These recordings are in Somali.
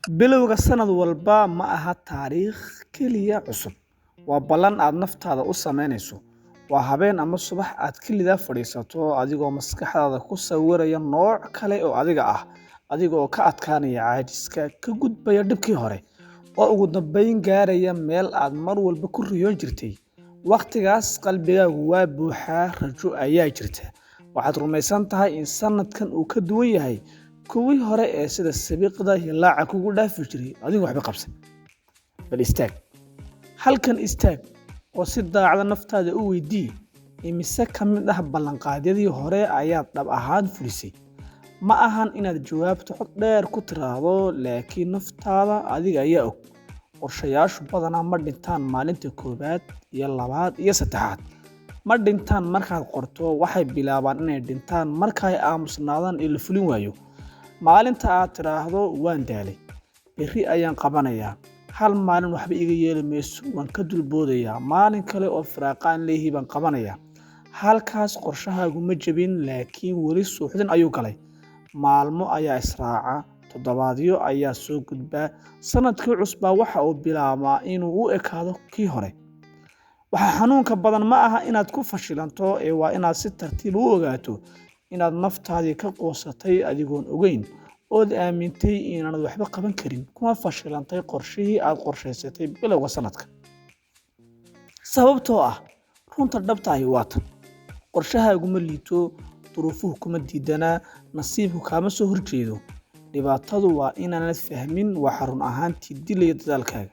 Bilowga sanad walba ma aha taariikh keliya cusub. Waa ballan aad naftaada u samaynayso. Waa habeen ama subax aad kaliya fadhiisato adigoo maskaxdaada ku sawiraya nooc kale oo adiga ah, adigoo ka adkaanaya caajiska, ka gudbaya dhibkii hore, oo ugu dambeyn gaaraya meel aad mar walba ku riyoon jirtay. Waqtigaas qalbigaagu waa buuxaa, rajo ayaa jirta. Waxaad rumaysan tahay in sanadkan uu ka duwan yahay kuwii hore ee sida sabiiqda hilaaca kugu dhaafi jiray adigoo waxba qabsan. Bal istaag. Halkan istaag oo si daacad naftaada u weydii imise ka mid ah ballanqaadyadii hore ayaad dhab ahaan fulisay. Ma ahan inaad jawaabto cod dheer ku tiraahdo, laakiin naftaada adiga ayaa og. Qorshayaashu badanaa ma dhintaan maalinta koowaad iyo labaad iyo saddexaad. Ma dhintaan markaad qorto, waxay bilaabaan inay dhintaan marka ay aamusnaadaan ee la fulin waayo. Maalinta aad tiraahdo waan daalay, berri ayaan qabanayaa, hal maalin waxba iga yeeli mayso, waan ka dulboodayaa, maalin kale oo firaaqaan leeyahay baan qabanayaa. Halkaas qorshahaagu ma jabin, laakiin weli suuxdin ayuu galay. Maalmo ayaa israaca, toddobaadyo ayaa soo gudbaa, sanadkii cusbaa waxa uu bilaabaa inuu u ekaado kii hore. Waxa xanuunka badan ma aha inaad ku fashilanto, ee waa inaad si tartiib u ogaato inaad naftaadii ka qoosatay adigoon ogeyn, ood aamintay inaanad waxba qaban karin, kuma fashilantay qorshihii aad qorshaysatay bilowga sanadka. Sababtoo ah runta dhabta ahi waa tan: qorshahaagu ma liito, duruufuhu kuma diidanaa, nasiibku kaama soo horjeedo. Dhibaatadu waa inaanad fahmin waxa run ahaantii dilaya dadaalkaaga.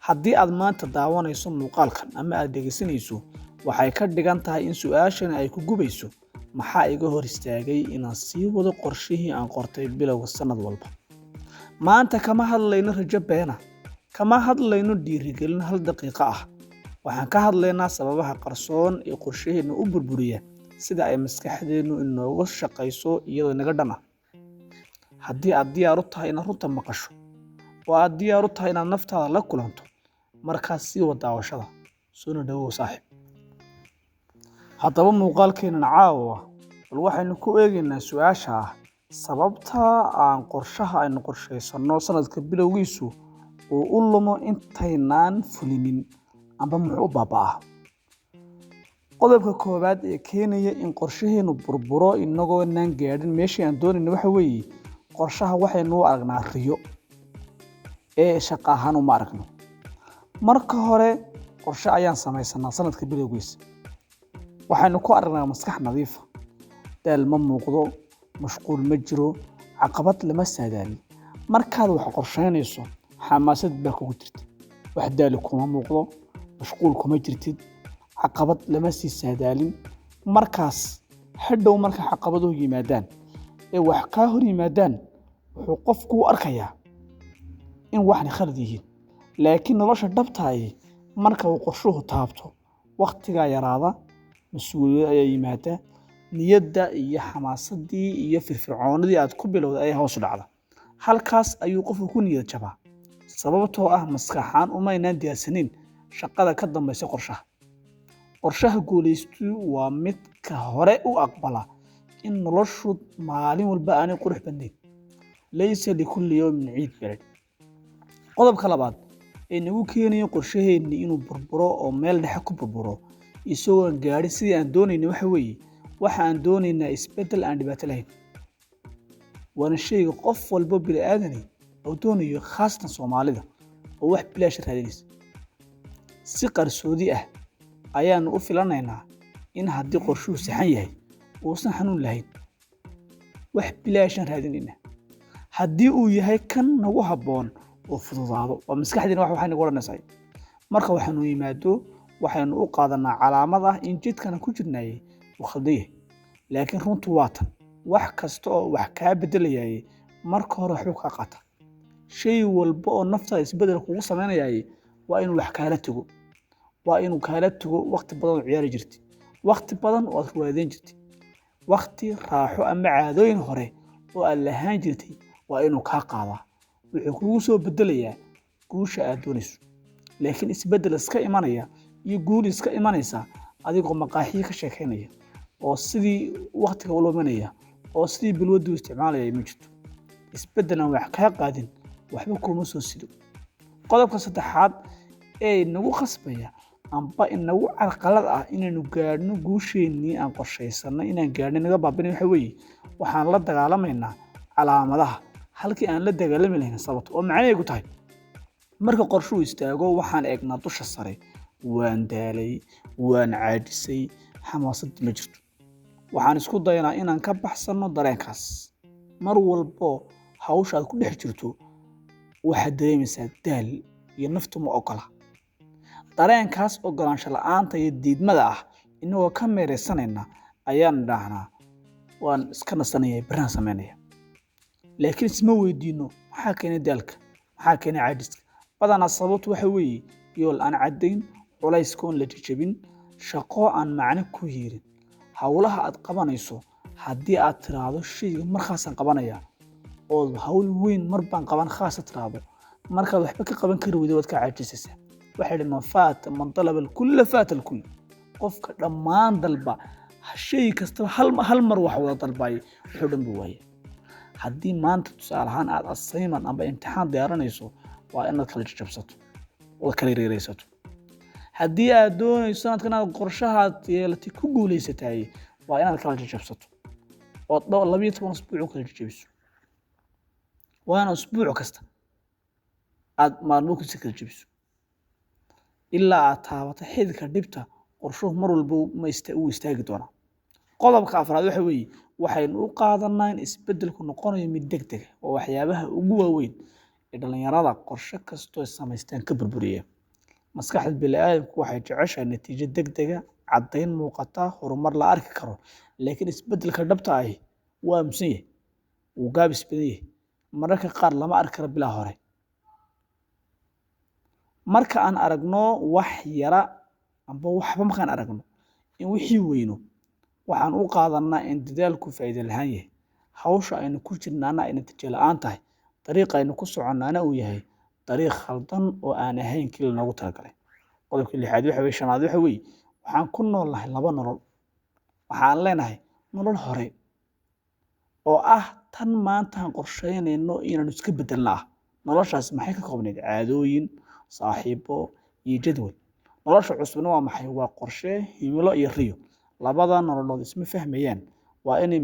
Haddii aad maanta daawanayso muuqaalkan ama aad dhegeysanayso, waxay ka dhigan tahay in su'aashan ay ku gubayso: maxaa iga hor istaagay inaan sii wado qorshihii aan qortay bilowga sanad walba? Maanta kama hadlayno rajo beena, kama hadlayno dhiirigelin hal daqiiqo ah. Waxaan ka hadlaynaa sababaha qarsoon ee qorshaheena u burburiya, sida ay maskaxdeenu inooga shaqayso iyadoo inaga dhan ah. Haddii aad diyaar u tahay inaad runta maqasho, oo aad diyaar u tahay inaad naftaada la kulanto, markaas sii wada daawashada. Soo dhawow saaxiib. Haddaba muuqaalkeenan caawa bal waxaynu ku eegaynaa su'aasha ah: sababta aan qorshaha aynu qorshaysano sanadka bilowgiisu uu u lumo intaynaan fulinin, amba muxuu u baaba'aa? Qodobka koowaad ee keenaya in qorshaheenu burburo inagoonaan gaadhin meeshii aan doonayno waxa weeye qorshaha waxaynu u aragnaa riyo ee shaqo ahaan uma aragno. Marka hore, qorshe ayaan samaysanaa sanadka bilowgiisa. Waxaynu ku aragnaa maskax nadiif ah, daal ma muuqdo, mashquul ma jiro, caqabad lama saadaalin. Markaad wax qorsheynayso, xamaasad baa kugu jirta, wax daali kuma muuqdo, mashquul kuma jirtid, caqabad lama sii saadaalin. Markaas hadhow marka caqabaduhu yimaadaan ee wax kaa hor yimaadaan, wuxuu qofku u arkayaa in waxna khalad yihiin. Laakiin nolosha dhabta ah marka uu qorshuhu taabto, waqtigaa yaraada, mas'uuliyad ayaa yimaada, niyadda iyo xamaasadii iyo firfircoonidii aad ku bilowday ayaa hoos u dhacda. Halkaas ayuu qofku ku niyad jabaa, sababtoo ah maskaxaan umaynaan diyaarsanayn shaqada ka dambaysa qorshaha. Qorshaha guulaystu waa midka hore u aqbala in noloshu maalin walba aanay qurux badnayn. Laysa likulli yawmin ciid balad. Qodobka labaad ee nagu keenaya qorshaheeni inuu burburo oo meel dhexe ku burburo isagoo aan gaadhin sidii aan doonayno waxa weeye waxa aan doonaynaa isbeddel aan dhibaato lahayn. Waana shayga qof walba bini'aadani oo doonayo, khaasatan Soomaalida oo wax bilaash raadinaysa. Si qarsoodi ah ayaanu u filanaynaa in haddii qorshuhu saxan yahay uusan xanuun lahayn. Wax bilaashan raadinaynaa. Haddii uu yahay kan nagu habboon oo fududaado, waa maskaxdeena waxay nagu oranaysaa. Marka waxaanu yimaado, waxaynu u qaadanaa calaamad ah in jidkana ku jirnaayay uu khaldan yahay. Laakiin runtu waa tan: wax kasta oo wax kaa beddelayay marka hore waxbuu kaa qaata. Shay walba oo naftaada isbeddel kugu sameynayay waa inuu wax kaala tago. Waa inuu kaala tago waqti badan oo ciyaari jirtay, waqti badan oo aad ruwaadeyn jirtay, waqti raaxo ama caadooyin hore oo aad lahaan jirtay waa inuu kaa qaadaa. Wuxuu kugu soo beddelayaa guusha aad doonayso. Laakiin isbeddel iska imanaya iyo guul iska imanaysa adigoo maqaaxiyo ka sheekeynaya oo sidii waqtiga u luminaya oo sidii bilwadu isticmaalaya ma jirto. Isbeddelan wax kaa qaadin waxba kuma soo sido. Qodobka saddexaad ee nagu khasbaya amba inagu carqalad ah inaynu gaadhno guusheennii aan qorshaysanay inaan gaadhno naga baabinay waxa weeye waxaan la dagaalamaynaa calaamadaha halkii aan la dagaalami lahayn sababta oo macnaheedu tahay marka qorshuhu istaago waxaan eegnaa dusha sare waan daalay waan caajisay xamaasad ma jirto waxaan isku daynaa inaan ka baxsano dareenkaas mar walbo hawsha aad ku dhex jirto waxaad dareemaysaa daal iyo naftu ma ogola dareenkaas ogolaansho la'aanta iyo diidmada ah inagoo ka meeraysanayna ayaan dhahnaa waan iska nasanaya baraan samaynaya laakiin isma weydiino maxaa keenay daalka maxaa keenay caajiska badanaa sababtu waxa weeye yool aan caddayn culayska oon la jajabin shaqo aan macno ku yeerin hawlaha aad qabanayso haddii aad tiraahdo shayga markaasaan qabanaya oo hawl weyn mar baan qaban khaasa tiraahdo markaad waxba ka qaban kari weydo waad ka caajisaysaa waxay dhahan man faata man talaba alkulla faata alkull qofka dhammaan dalba shay kasta hal mar wax wada dalbay wuxuu dhan buu waayay haddii maanta tusaale ahaan aad assignment amba imtixaan diyaarinayso waa inaad kala jabsato oo kala reeraysato haddii aad doonayso sanadkan aad qorshahaad yeelatay ku guulaysatay waa inaad kala jabsato oo 12 usbuuc kala jabiso waana usbuuc kasta aad maalmo ku kala jabiso ilaa aad taabato xididka dhibta qorshuhu mar walba u istaagi doona qodobka afraad waxa weeye waxaynu u qaadanaa in isbeddelku noqonayo mid degdeg ah oo waxyaabaha ugu waaweyn ee dhalinyarada qorshe kastoo samaystaan ka burburiya maskaxda bini'aadamku waxay jeceshahay natiijo degdeg ah caddayn muuqata horumar la arki karo laakiin isbeddelka dhabta ah waa aamusan yahay wuu gaabis badan yahay mararka qaar lama arki karo bilaa hore marka aan aragno wax yara amba waxba markaan aragno in wixii weyno waxaan u qaadanaa in dadaalku faa'iido lahaan yahay hawsha aynu ku jirnaana ay natiijo la'aan tahay dariiqa aynu ku soconnaana uu yahay dariiq khaldan oo aan ahayn kii loogu talagalay qodobka lixaad waxa weeye shanaad waxa weeye waxaan ku noolnahay laba nolol waxaan leenahay nolol hore oo ah tan maanta aan qorsheynayno inaanu iska bedelna ah noloshaas maxay ka koobnayd caadooyin saaxiibo iyo jadwal nolosha cusubna waa maxay waa qorshe himilo iyo riyo labada nololood isma fahmayaan waa inay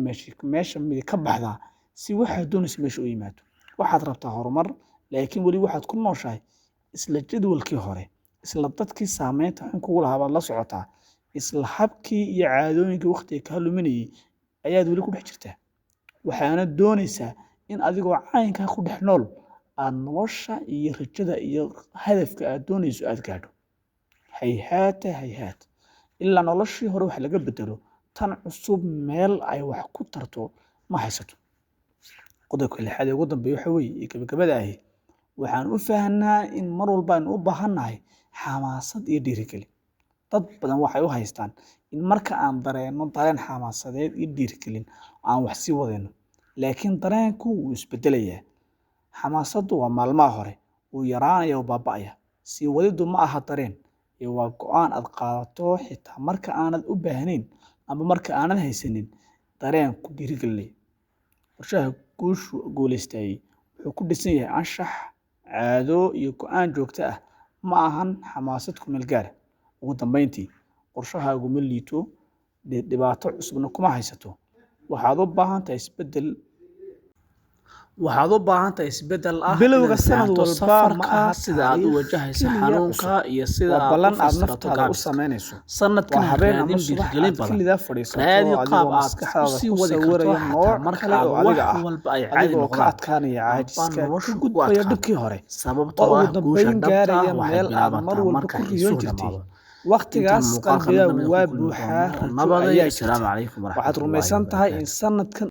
meesha mid ka baxdaa si waxaad doonayso meesha u yimaado waxaad rabtaa horumar laakiin weli waxaad ku nooshahay isla jadwalkii hore isla dadkii saameynta xun kugu lahaa baad la socotaa isla habkii iyo caadooyinkii waqtiga kaa luminayay ayaad weli ku dhex jirtaa waxaana doonaysaa in adigoo caynkaa ku dhex nool aad nolosha iyo rajada iyo hadafka aad doonayso aad gaadho hayhaata ilaa noloshii hore wax laga bedelo tan cusub meel ay wax ku tarto ma haysato qodobka lixaad ee ugu dambeeya waxa weeye ee gabagabada ahi waxaan u fahanaa in mar walba aynu u baahannahay xamaasad iyo dhiirigelin dad badan waxay u haystaan in marka aan dareeno dareen xamaasadeed iyo dhiirigelin aan wax sii wadayno laakiin dareenku wuu isbedelayaa xamaasaddu waa maalmaha hore wuu yaraanaya oo baaba'aya sii wadiddu ma aha dareen ee waa go'aan aad qaadato xitaa marka aanad u baahnayn ama marka aanad haysanin dareen ku dhiirigelinaya qorshaha guulaystay wuxuu ku dhisan yahay anshax caado iyo go'aan joogto ah ma ahan xamaasad ku meel gaar ugu dambeyntii qorshahaagu ma liito dhibaato cusubna kuma haysato waxaad u baahan tahay isbeddel ah bilowga sanad walba ma aha sida aad u wajahayso xanuunka iyo sida aad naftaada u samaynayso sanadkan habeen ama dhiirigelin badan raadi qaab aad sii wadi karto nooc kale oo adiga ah adigoo ka adkaanaya caajiska ku gudbaya dhibkii hore sababtoo ah guusha dhabta ah meel aad mar walba ku riyoon jirtay waqtigaas qalbigaagu waa buuxaa rajo ayaa jirta waxaad rumaysan tahay in sanadkan